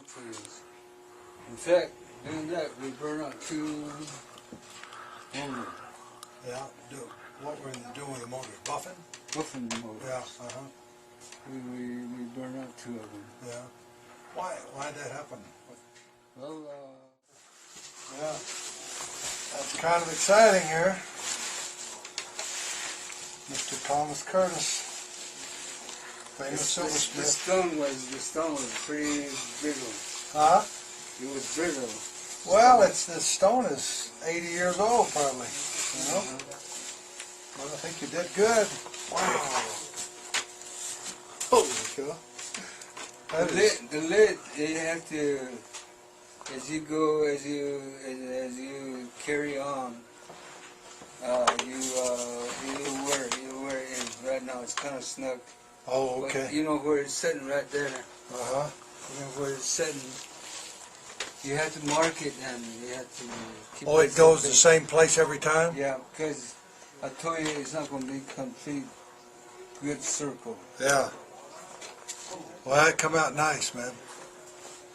tools. In fact, doing that, we burn out 2 motors. Yeah, what we're doing with the motors? Buffing? Buffing motors. Yeah, We burn out 2 of them. Yeah. Why'd that happen? Well, yeah, that's kind of exciting here. Mr. Thomas Curtis, famous silversmith. The stone was pretty brittle. Huh? It was brittle. Well, the stone is 80 years old, probably. You know. Well, I think you did good. Wow. Holy cow. The lid, you have to, as you go, as you carry on, you wear it. Right now it's kind of snug. Oh, okay. But you know where it's sitting right there. Uh-huh. You know where it's sitting. You have to mark it and you have to keep Oh, it goes the same place every time? Yeah, because I told you it's not going to be complete good circle. Yeah. Well, that come out nice, man.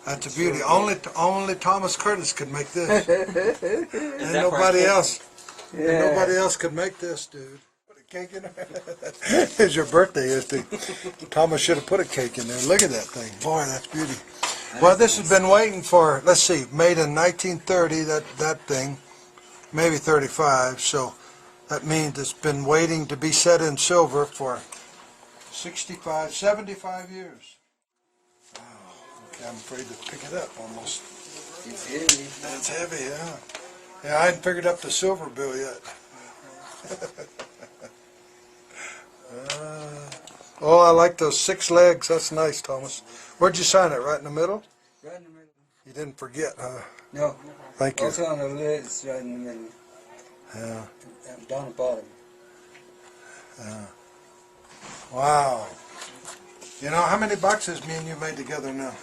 That's a beauty. Only Thomas Curtis could make this. And nobody else. Yeah. And nobody else could make this, dude. Put a cake in there. It's your birthday yesterday. Thomas should have put a cake in there. Look at that thing. Boy, that's beauty. Well, this has been waiting for, let's see, made in 1930, that thing, maybe 35, so that means it's been waiting to be set in silver for 65, 75 years. Wow. Okay, I'm afraid to pick it up almost. It's heavy. It's heavy, yeah. Yeah, I hadn't figured up the silver bill yet. Oh, I like those 6 legs. That's nice, Thomas. Where'd you sign it? Right in the middle? Right in the middle. You didn't forget, huh? No. Thank you. Also on the lid, it's right in the middle. Yeah. Down the bottom. Yeah. Wow. You know, how many boxes me and you made together now?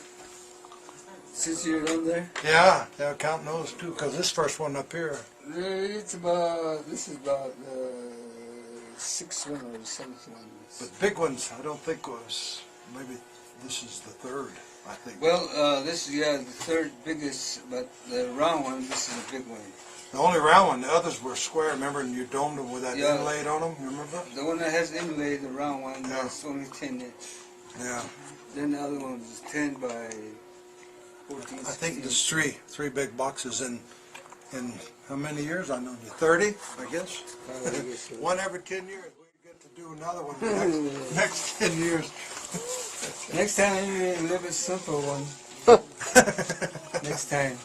Since you're on there? Yeah, counting those too, because this first one up here. This is about 6 one or 7th one. The big ones, I don't think was, maybe this is the 3rd, I think. Well, this is, the 3rd biggest, but the round one, this is the big one. The only round one, the others were square, remember, and you domed them with that inlaid on them, remember? The one that has inlaid, the round one, that's only 10 inch. Yeah. Then the other one is 10 by 14. I think there's three big boxes in how many years? I know you. 30, I guess. One every 10 years. We get to do another one the next 10 years. Next time, a little bit simple one. Next time.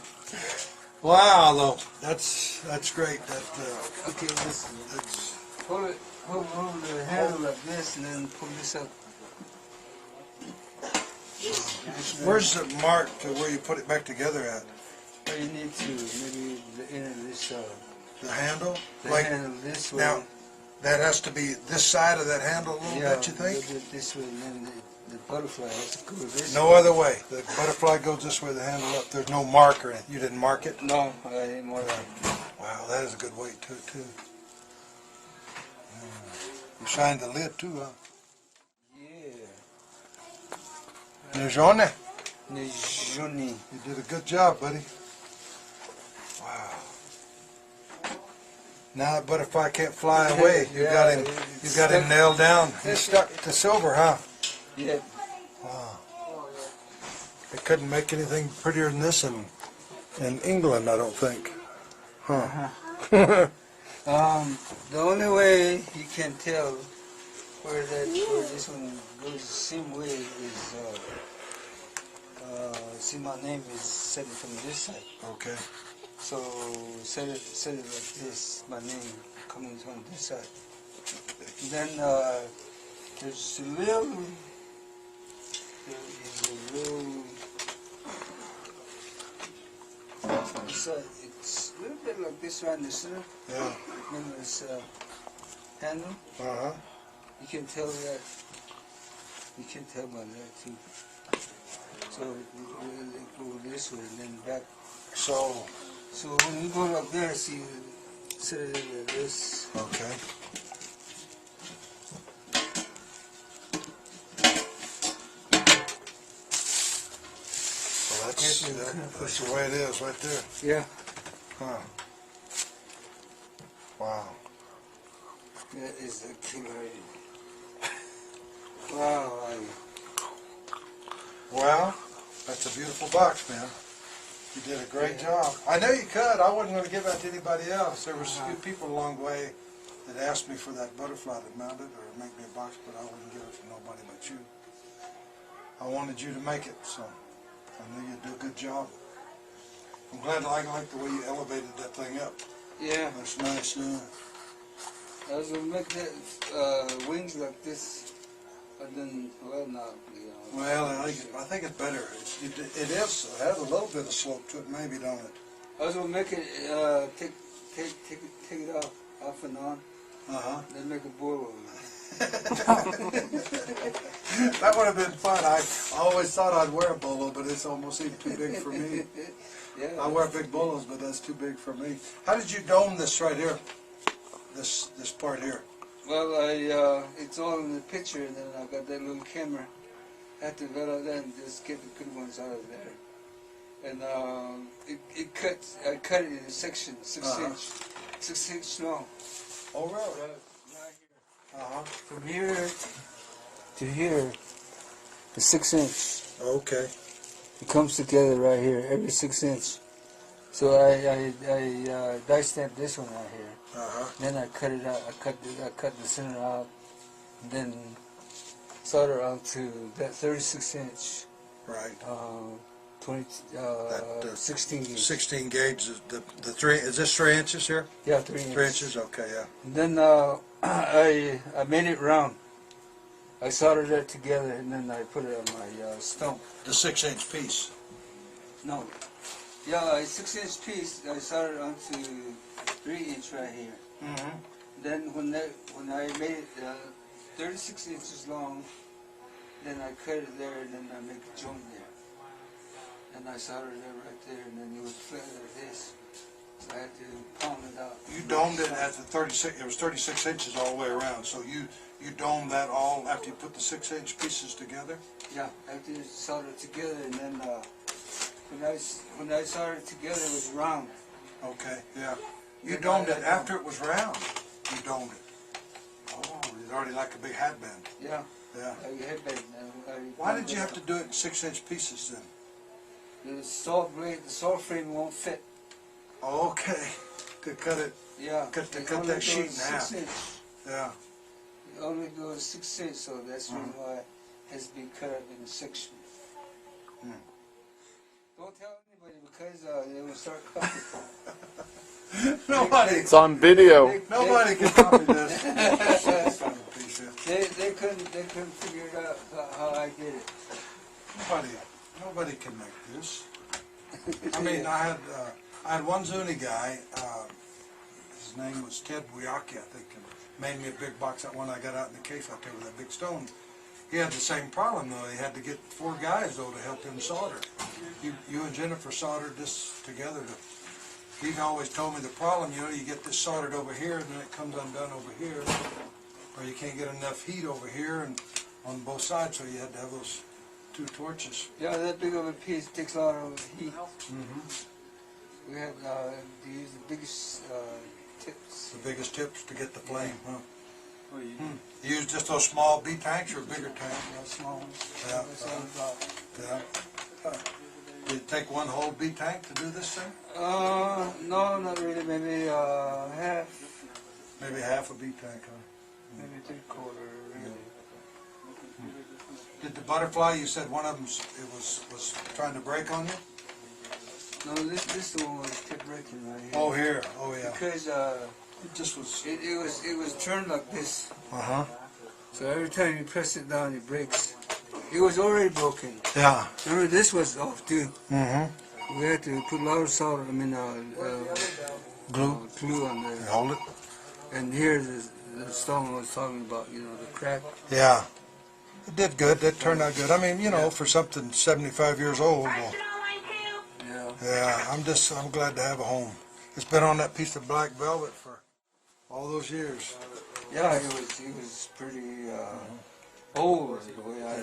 Wow, though. That's great. Okay, listen. Hold the handle like this and then pull this up. Where's the mark to where you put it back together at? Well, you need to, maybe the end of this, the handle? the handle this way. Now, that has to be this side of that handle a little bit, you think? A little bit this way, and then the butterfly has to go this way. No other way. The butterfly goes this way, the handle up. There's no mark or anything. You didn't mark it? No, I didn't mark it. Wow, that is a good weight to it, too. You shined the lid, too, huh? Nejone. Nejone. You did a good job, buddy. Wow. Now that butterfly can't fly away. You got him nailed down. He's stuck to silver, huh? Yeah. Wow. They couldn't make anything prettier than this in England, I don't think. Huh. The only way you can tell where this one goes the same way is, see, my name is set it from this side. Okay. So set it like this, my name coming from this side. And then there's a little it's a little bit like this right in the center. Yeah. Then there's handle. Uh-huh. You can tell that. You can tell by that too. So we'll go this way and then back. So when you go up there, see, set it like this. Okay. Well, That's the way it is right there. Yeah. Huh. Wow. That is a killer. Wow. Well, that's a beautiful box, man. You did a great job. I know you could. I wasn't going to give that to anybody else. There was a few people along the way that asked me for that butterfly to mount it or make me a box, but I wouldn't give it to nobody but you. I wanted you to make it, so I knew you'd do a good job. I'm glad I like the way you elevated that thing up. Yeah. That's nice. I was going to make that wings like this, but then, well, not. Well, I think it's better. It has a little bit of slope to it, maybe, don't it? I was going to make it, take it off and on, then make a bolo. That would have been fun. I always thought I'd wear a bolo, but it's almost even too big for me. Yeah, I wear big bolos, but that's too big for me. How did you dome this right here? This part here? Well, it's all in the picture, and then I got that little camera. I had to develop that and just get the good ones out of there. And I cut it in a section, 6 inch long. Oh, really? Right here. From here to here, the 6 inch. Okay. It comes together right here, every 6 inch. So I die stamped this one right here. Then I cut it out. I cut the center out, and then solder onto that 36 inch. Right. 16 gauge. 16 gauge. The 3. Is this 3 inches here? Yeah, 3 inches. 3 inches. Okay. Yeah. And then I made it round. I soldered it together, and then I put it on my stump. The 6 inch piece. No. Yeah, a 6 inch piece. I soldered onto 3 inch right here. Then when I made it 36 inches long, then I cut it there, and then I make a joint there. And I soldered it right there, and then it was flat like this. So I had to pound it out. You domed it at the 36. It was 36 inches all the way around. So you domed that all after you put the 6 inch pieces together. Yeah, after you solder it together, and then when I soldered it together, it was round. Okay. Yeah. You domed it after it was round. You domed it. Oh, it's already like a big hat band. Yeah. Yeah. Like a headband. Why did you have to do it in 6 inch pieces then? The saw blade, the saw frame won't fit. Okay. To cut it. Yeah. Cut that sheet in half. 6 inch. Yeah. It only goes 6 inch, so that's the reason why it has been cut up in a section. Don't tell anybody because they will start copying. Nobody. It's on video. Nobody can copy this. They couldn't figure it out how I did it. Nobody can make this. I mean, I had one Zuni guy. His name was Ted Buyaki, I think, and made me a big box. That one I got out in the case out there with that big stone. He had the same problem though. He had to get 4 guys though to help him solder. You and Jennifer soldered this together. He always told me the problem. You get this soldered over here, and then it comes undone over here, or you can't get enough heat over here and on both sides. So you had to have those 2 torches. Yeah, that big of a piece takes a lot of heat. We had to use the biggest tips. The biggest tips to get the flame, huh? You use just those small B tanks or bigger tanks? Yeah, small ones. Yeah. That's all about. Yeah. Did it take one whole B tank to do this thing? No, not really. Maybe half. Maybe half a B tank, huh? Maybe 3/4. Really. Did the butterfly? You said one of them was trying to break on you. No, this one was kept breaking right here. Oh, here. Oh, yeah. Because It just was. it was turned like this. So every time you press it down, it breaks. It was already broken. Yeah. Remember, this was off too. Mm-hmm. We had to put a lot of solder. I mean, glue on there. Hold it. And here's the stone I was talking about. You know, the crack. Yeah. It did good. It turned out good. I mean, you know, for something 75 years old. Well, yeah. I'm glad to have a home. It's been on that piece of black velvet for all those years. Yeah, it was pretty old the way I.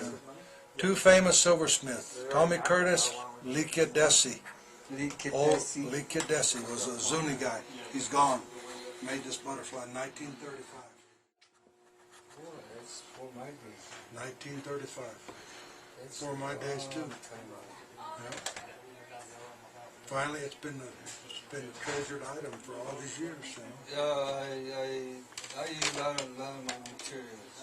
2 famous silversmiths, Tommy Curtis, Leekya Deyuse. Leekya Old Deyuse. Leekya Deyuse was a Zuni guy. He's gone. Made this butterfly in 1935. Boy, that's for my days. 1935. That's For my days too. Yeah. Finally, it's been a treasured item for all these years. You know? I use a lot of my materials.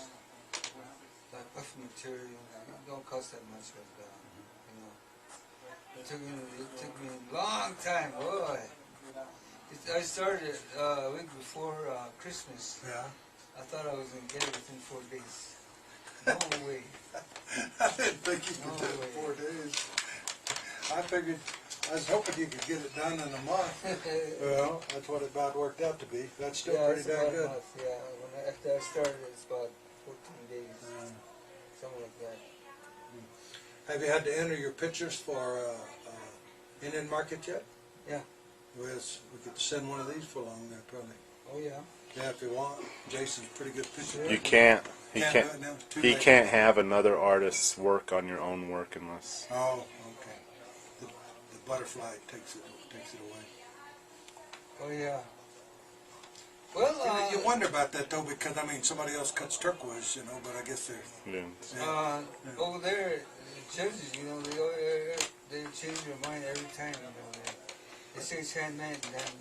Like puff material. It don't cost that much, but you know. It took me a long time, boy. I started a week before Christmas. Yeah. I thought I was going to get it within 4 days. No way. I didn't think you could do it way. in 4 days. I was hoping you could get it done in a month. Well, that's what it about worked out to be. That's still Yeah, pretty it's damn about a good. month, yeah. After I started, it's about 14 days. Something like that. Have you had to enter your pictures for Indian market yet? Yeah. We could send one of these for along there, probably. Oh, yeah. Yeah, if you want. Jason's pretty good picture. You can't. He Can't can't. do it now? Too He late. can't have another artist's work on your own work unless. Oh, okay. The butterfly takes it away. Oh, yeah. Well, You wonder about that though, because I mean somebody else cuts turquoise, you know, but I guess they're. Yeah. over there, the judges, you know, they change their mind every time, you know. They say it's handmade, and then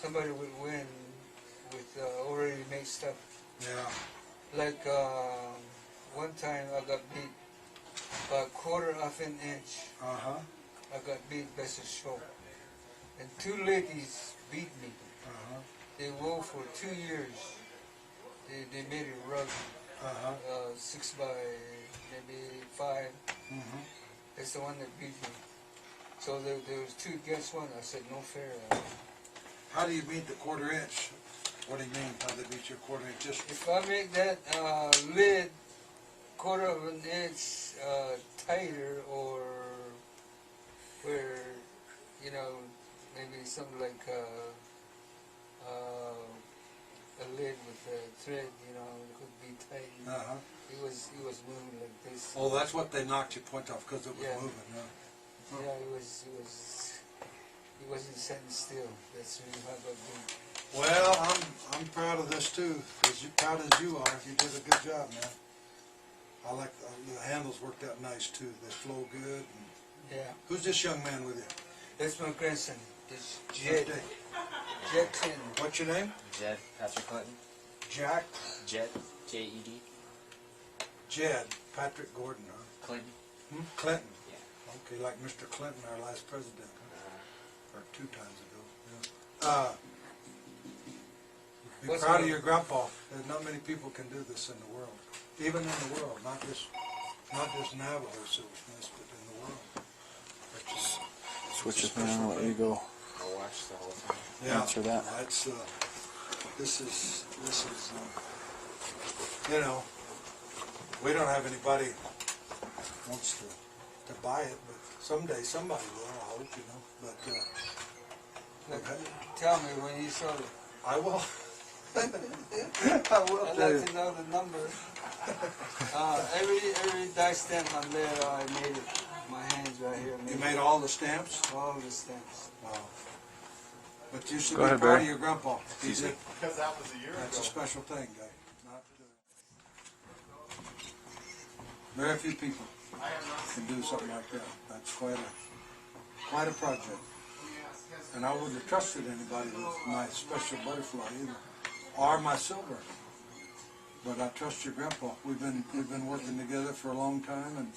somebody would win with already made stuff. Yeah. Like one time I got beat by a quarter of an inch. Uh-huh. I got beat best of show. And 2 ladies beat me. Uh-huh. They wove for 2 years. They made a rug, Uh-huh. 6 by maybe 5. Mm-hmm. It's the one that beat me. So there was 2 against 1. I said, no fair. How do you beat the quarter inch? What do you mean how they beat your quarter inch? Just If I make that lid quarter of an inch tighter, or where, you know, maybe something like a lid with a thread, you know, it could be tight. uh-huh. It was moving like this. Oh, that's what they knocked your point off because it was Yeah. moving. Yeah. Yeah, it wasn't sitting still. That's really how I got beat. Well, I'm proud of this too. As proud as you are, you did a good job, man. I like the handles worked out nice too. They flow good. And Yeah. who's this young man with you? That's my grandson. It's Jed. Okay. Jed Clinton. What's your name? Jed, Patrick Clinton. Jack. Jed, J-E-D. Jed. Patrick Gordon, huh? Clinton. Clinton. Yeah. Okay, like Mr. Clinton, our last president. Or 2 times ago. Yeah. Be What's proud the- of your grandpa. There's not many people can do this in the world. Even in the world, not just Navajo silversmiths, but in the world. Which is Switch it, man. I'll let you go. I'll watch the whole time. yeah, Answer that. That's this is you know, we don't have anybody wants to buy it, but someday somebody will. I hope, you know. But Like, tell me when you saw it. I will. I will. I'd tell you. like to know the number. Every die stamp on there, I made it. My hands right here. You made all the stamps? all the stamps. Wow. But you should Go be ahead, proud Barry. of your grandpa. He Easy. did. Because that was a year That's a ago. special thing, guy. Not, very few people can do something like that. That's quite a project. And I wouldn't have trusted anybody with my special butterfly either, or my silver. But I trust your grandpa. We've been working together for a long time, and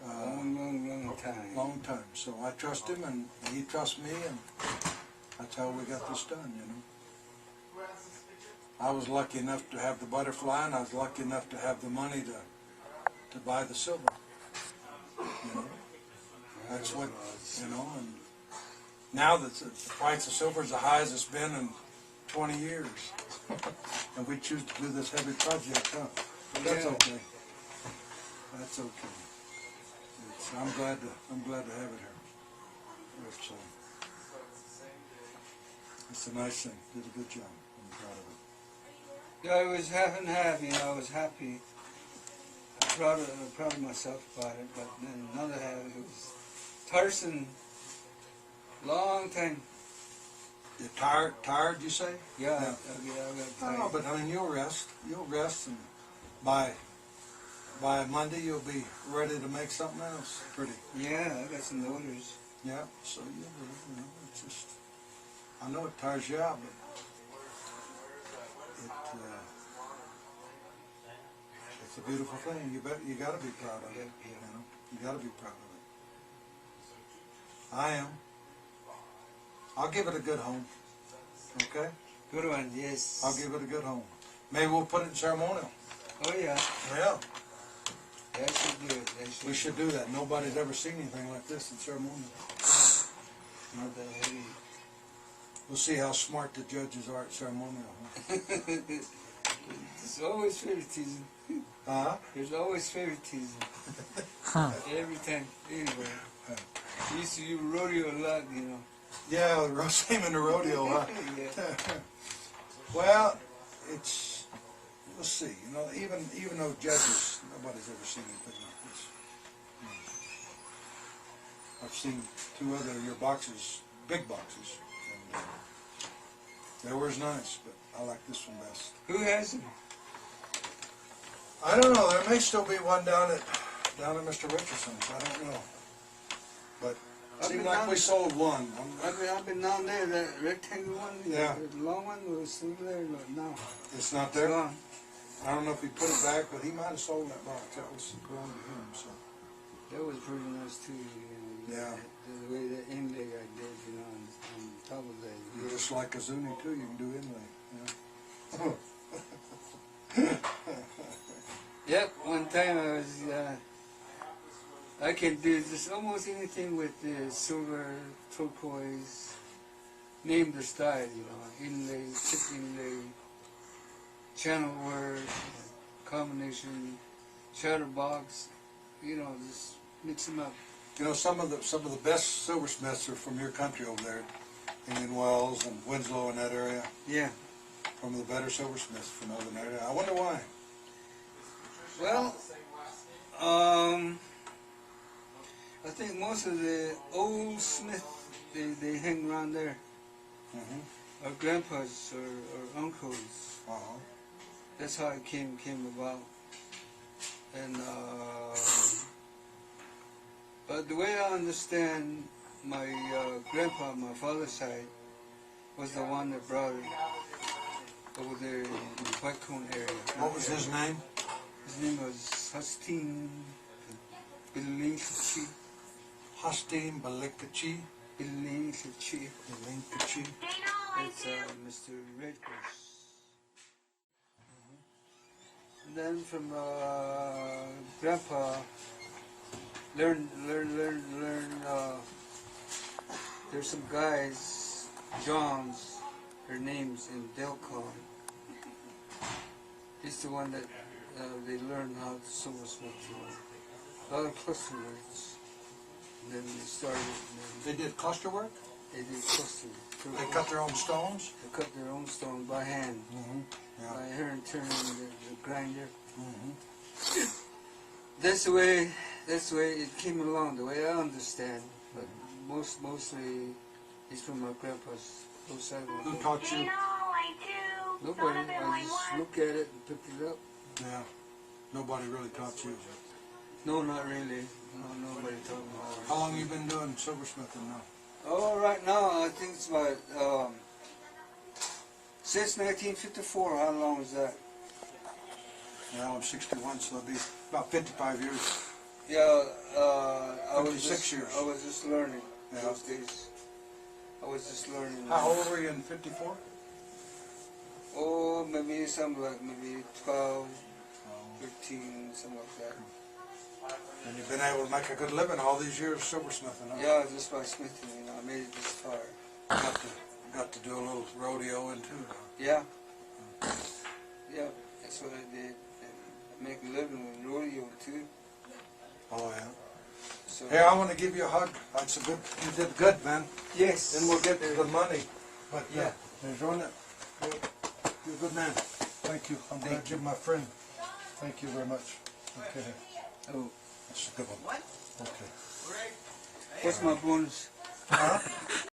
Long time. long time. So I trust him, and he trusts me, and that's how we got this done, you know. I was lucky enough to have the butterfly, and I was lucky enough to have the money to buy the silver. You know, that's what, you know, and now that the price of silver is the highest it's been in 20 years. And we choose to do this heavy project, huh? But that's Yeah. okay. That's okay. I'm glad to have it here. It's a nice thing. Did a good job. I'm proud of it. Yeah, I was half and half, you know, I was happy. Proud of myself about it, but then another half, it was person. Long time. You're tired, you say? Yeah, Yeah. I got No, tired. but I mean, you'll rest, and by Monday you'll be ready to make something else pretty. Yeah, I got some orders. Yeah, so you'll be, you know, it's just, I know it tires you out, but it's a beautiful thing. You gotta be proud of it, you know? You gotta be proud of it. I am. I'll give it a good home, okay? Good one, yes. I'll give it a good home. Maybe we'll put it in ceremonial. Oh yeah, Yeah. that should do it. That should We should do that. Nobody's ever seen anything like this in ceremonial. Not that heavy. We'll see how smart the judges are at ceremonial. Huh? There's always favoritism. Uh-huh. There's always favoritism. Every time, anyway. We used to do rodeo a lot, you know. Yeah, same in the rodeo, huh? Yeah. Well, it's, we'll see. You know, even though judges, nobody's ever seen anything like this. I've seen 2 other of your boxes, big boxes, and they were nice, but I like this one best. Who has them? I don't know. There may still be one down at Mr. Richardson's. I don't know, but it seemed like we sold one. I've been down there, that rectangle one, Yeah. the long one was still there, but no. It's not It's there. gone. I don't know if he put it back, but he might have sold that box. That was belonged to him. So That was pretty nice too, you know. Yeah. The way the inlay I did, you know, on top of that. you're just like a Zuni too. You can do inlay. Yep, one time I was, I can do just almost anything with the silver, turquoise, name the style, you know, inlay, chip inlay, channel work, combination, chatterbox, you know, just mix them up. You know, some of the best silversmiths are from your country over there, Indian Wells and Winslow in that area. Yeah. Some of the better silversmiths from northern area. I wonder why. Well, I think most of the old smith, they hang around there. Mm-hmm. Our grandpas or uncles. Uh-huh. That's how it came about. And but the way I understand, my grandpa, my father's side, was the one that brought it over there in the White Cone area. What was his name? His name was Hustin Bilinkachi. Hustin Bilinkachi. Bilinkachi. Bilinkachi. It's Mr. Redcross. And then from Grandpa, learn. There's some guys, Johns, their names in Delcon. He's the one that they learned how to silversmith. A lot of cluster works. And then they started. They did cluster work? They did cluster. They cut their own stones? They cut their own stone by hand. Mm-hmm. Yeah. By hand turning the grinder. Mm-hmm. That's the way it came along, the way I understand. But mostly it's from my grandpa's both sides. Who taught you? Nobody. I just look at it and picked it up. Yeah. Nobody really taught you. No, not really. No, nobody taught me. How long you been doing silversmithing now? Oh, right now I think it's about since 1954. How long is that? Now I'm 61, so it'll be about 55 years. Yeah, I was 56 just, years. I was just learning Yeah. those days. I was just learning. How old were you in 54? Oh, maybe something like maybe 12, 13, something like that. And you've been able to make a good living all these years silversmithing, huh? Yeah, just by smithing, you know, I made it this far. Got to do a little rodeo in too. Yeah. Yeah, that's what I did. And I make a living with rodeo too. Oh yeah. So, Hey, I want to give you a hug. That's a good. You did good, man. yes. Then we'll get to the money. But yeah, enjoying it. Good. You're a good man. Thank you. I'm glad you're my friend. Thank you very much. Okay. Oh. That's a good one. Okay. What's my bonus? Huh?